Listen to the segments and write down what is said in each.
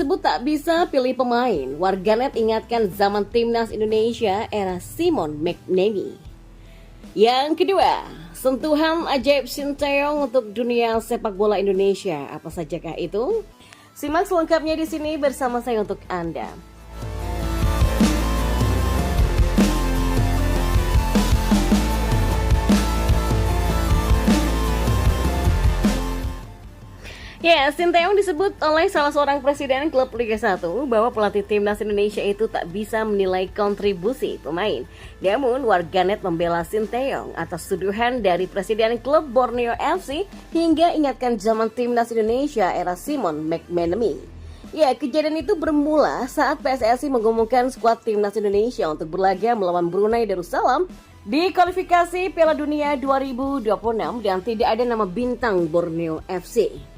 disebut tak bisa pilih pemain, warganet ingatkan zaman timnas Indonesia era Simon McManamy. Yang kedua, sentuhan ajaib Sinteyong untuk dunia sepak bola Indonesia. Apa sajakah itu? Simak selengkapnya di sini bersama saya untuk Anda. Ya, Sinteyong disebut oleh salah seorang presiden klub Liga 1 bahwa pelatih timnas Indonesia itu tak bisa menilai kontribusi pemain. Namun, warganet membela Sinteyong atas tuduhan dari presiden klub Borneo FC hingga ingatkan zaman timnas Indonesia era Simon McManamy. Ya, kejadian itu bermula saat PSSI mengumumkan skuad timnas Indonesia untuk berlaga melawan Brunei Darussalam di kualifikasi Piala Dunia 2026 dan tidak ada nama bintang Borneo FC.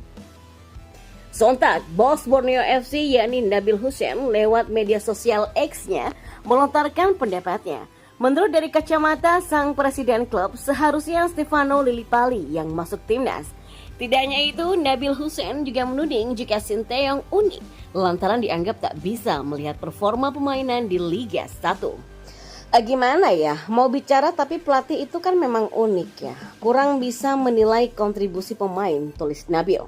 Sontak, bos Borneo FC yakni Nabil Hussein lewat media sosial X-nya melontarkan pendapatnya. Menurut dari kacamata sang presiden klub, seharusnya Stefano Lillipali yang masuk timnas. Tidak hanya itu, Nabil Hussein juga menuding jika Sinteyong unik lantaran dianggap tak bisa melihat performa permainan di Liga 1. Gimana ya, mau bicara tapi pelatih itu kan memang unik ya. Kurang bisa menilai kontribusi pemain, tulis Nabil.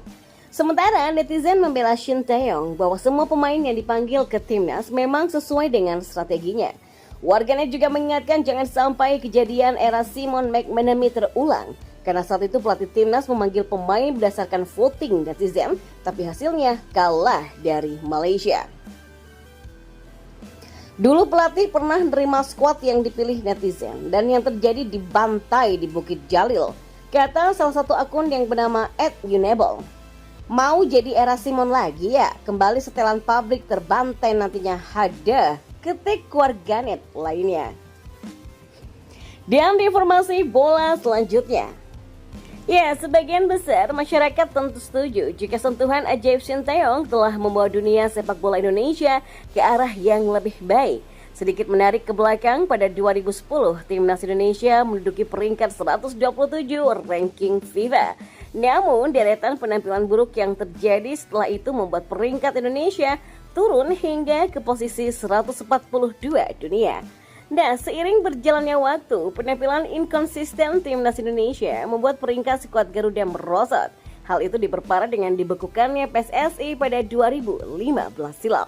Sementara netizen membela Sinteyong bahwa semua pemain yang dipanggil ke timnas memang sesuai dengan strateginya. Warganet juga mengingatkan jangan sampai kejadian era Simon McManamy terulang. Karena saat itu pelatih timnas memanggil pemain berdasarkan voting netizen, tapi hasilnya kalah dari Malaysia. Dulu pelatih pernah menerima skuad yang dipilih netizen dan yang terjadi dibantai di Bukit Jalil, kata salah satu akun yang bernama @unable. Mau jadi era Simon lagi ya? Kembali setelan pabrik terbantai nantinya ada, ketik warganet lainnya. Dan di informasi bola selanjutnya. Ya, sebagian besar masyarakat tentu setuju jika sentuhan ajaib Sinteyong telah membawa dunia sepak bola Indonesia ke arah yang lebih baik. Sedikit menarik ke belakang, pada 2010, timnas Indonesia menduduki peringkat 127 ranking FIFA. Namun, deretan penampilan buruk yang terjadi setelah itu membuat peringkat Indonesia turun hingga ke posisi 142 dunia. Nah, seiring berjalannya waktu, penampilan inkonsisten timnas Indonesia membuat peringkat skuad Garuda merosot. Hal itu diperparah dengan dibekukannya PSSI pada 2015 silam.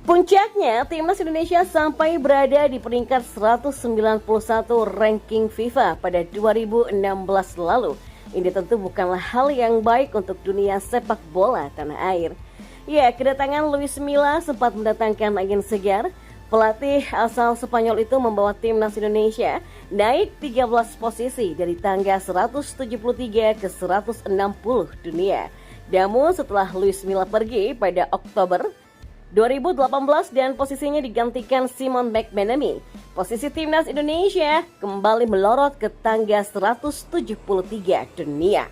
Puncaknya, timnas Indonesia sampai berada di peringkat 191 ranking FIFA pada 2016 lalu. Ini tentu bukanlah hal yang baik untuk dunia sepak bola tanah air. Ya, kedatangan Luis Milla sempat mendatangkan angin segar. Pelatih asal Spanyol itu membawa timnas Indonesia naik 13 posisi dari tangga 173 ke 160 dunia. Namun setelah Luis Milla pergi pada Oktober 2018 dan posisinya digantikan Simon McManamy, posisi timnas Indonesia kembali melorot ke tangga 173 dunia.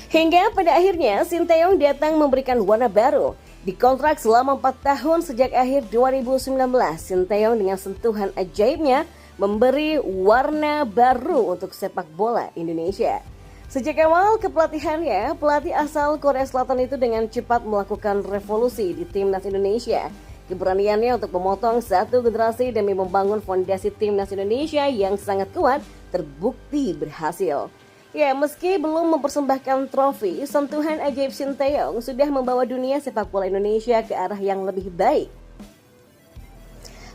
Hingga pada akhirnya Sinteyong datang memberikan warna baru. Dikontrak selama 4 tahun sejak akhir 2019, Sinteyong dengan sentuhan ajaibnya memberi warna baru untuk sepak bola Indonesia. Sejak awal kepelatihannya, pelatih asal Korea Selatan itu dengan cepat melakukan revolusi di timnas Indonesia. Keberaniannya untuk memotong satu generasi demi membangun fondasi timnas Indonesia yang sangat kuat terbukti berhasil. Ya, meski belum mempersembahkan trofi, sentuhan ajaib Sinteyong sudah membawa dunia sepak bola Indonesia ke arah yang lebih baik.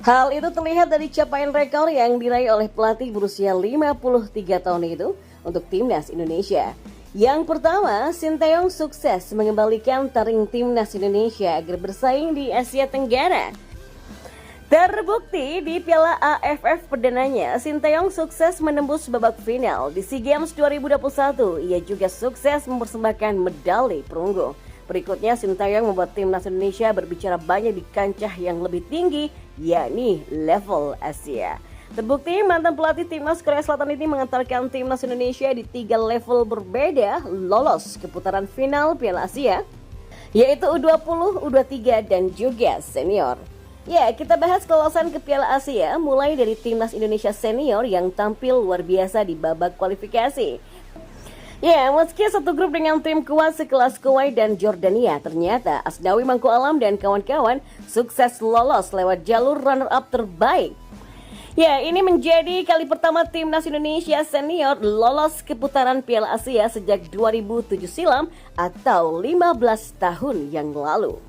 Hal itu terlihat dari capaian rekor yang diraih oleh pelatih berusia 53 tahun itu untuk timnas Indonesia. Yang pertama, Sinteyong sukses mengembalikan taring timnas Indonesia agar bersaing di Asia Tenggara. Terbukti di Piala AFF perdananya, Sinteyong sukses menembus babak final di SEA Games 2021. Ia juga sukses mempersembahkan medali perunggu. Berikutnya, Sinteyong membuat timnas Indonesia berbicara banyak di kancah yang lebih tinggi, yakni level Asia. Terbukti mantan pelatih timnas Korea Selatan ini mengantarkan timnas Indonesia di 3 level berbeda lolos ke putaran final Piala Asia, yaitu U20, U23, dan juga senior. Ya, kita bahas kelolosan ke Piala Asia mulai dari timnas Indonesia senior yang tampil luar biasa di babak kualifikasi. Ya, meski satu grup dengan tim kuat sekelas Kuwait dan Jordania, ternyata Asnawi Mangku Alam dan kawan-kawan sukses lolos lewat jalur runner-up terbaik. Ya, ini menjadi kali pertama timnas Indonesia senior lolos ke putaran Piala Asia sejak 2007 silam atau 15 tahun yang lalu.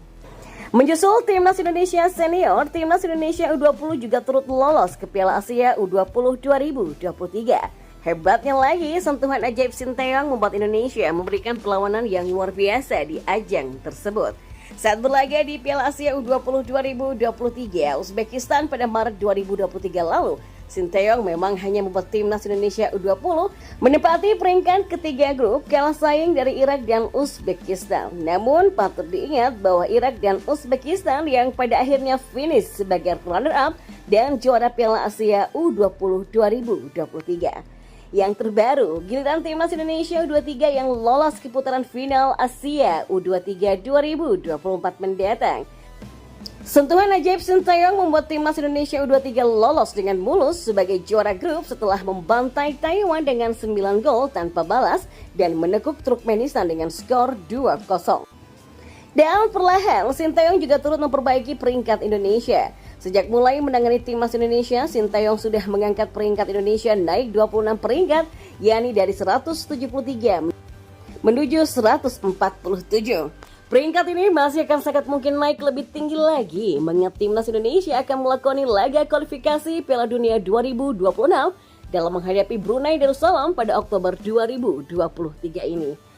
Menyusul timnas Indonesia senior, timnas Indonesia U20 juga turut lolos ke Piala Asia U20 2023. Hebatnya lagi, sentuhan ajaib Sinteyong membuat Indonesia memberikan perlawanan yang luar biasa di ajang tersebut. Saat berlaga di Piala Asia U20 2023 Uzbekistan pada Maret 2023 lalu, Sinteyong memang hanya membuat timnas Indonesia U20 menempati peringkat ketiga grup kalah saing dari Irak dan Uzbekistan. Namun patut diingat bahwa Irak dan Uzbekistan yang pada akhirnya finish sebagai runner-up dan juara Piala Asia U20 2023. Yang terbaru, giliran timnas Indonesia U23 yang lolos ke putaran final Asia U23 2024 mendatang. Sentuhan ajaib Sinteyong membuat timnas Indonesia U23 lolos dengan mulus sebagai juara grup setelah membantai Taiwan dengan 9 gol tanpa balas dan menekuk Turkmenistan dengan skor 2-0. Dan perlahan, Sinteyong juga turut memperbaiki peringkat Indonesia. Sejak mulai menangani timnas Indonesia, Sinteyong sudah mengangkat peringkat Indonesia naik 26 peringkat, yakni dari 173 menuju 147. Peringkat ini masih akan sangat mungkin naik lebih tinggi lagi, mengingat timnas Indonesia akan melakoni laga kualifikasi Piala Dunia 2026 dalam menghadapi Brunei Darussalam pada Oktober 2023 ini.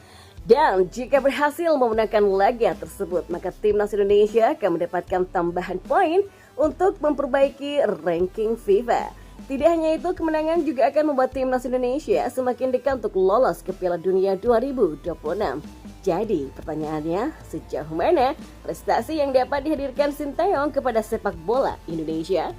Dan jika berhasil memenangkan laga tersebut, maka timnas Indonesia akan mendapatkan tambahan poin untuk memperbaiki ranking FIFA. Tidak hanya itu, kemenangan juga akan membuat timnas Indonesia semakin dekat untuk lolos ke Piala Dunia 2026. Jadi pertanyaannya, sejauh mana prestasi yang dapat dihadirkan Sinteyong kepada sepak bola Indonesia?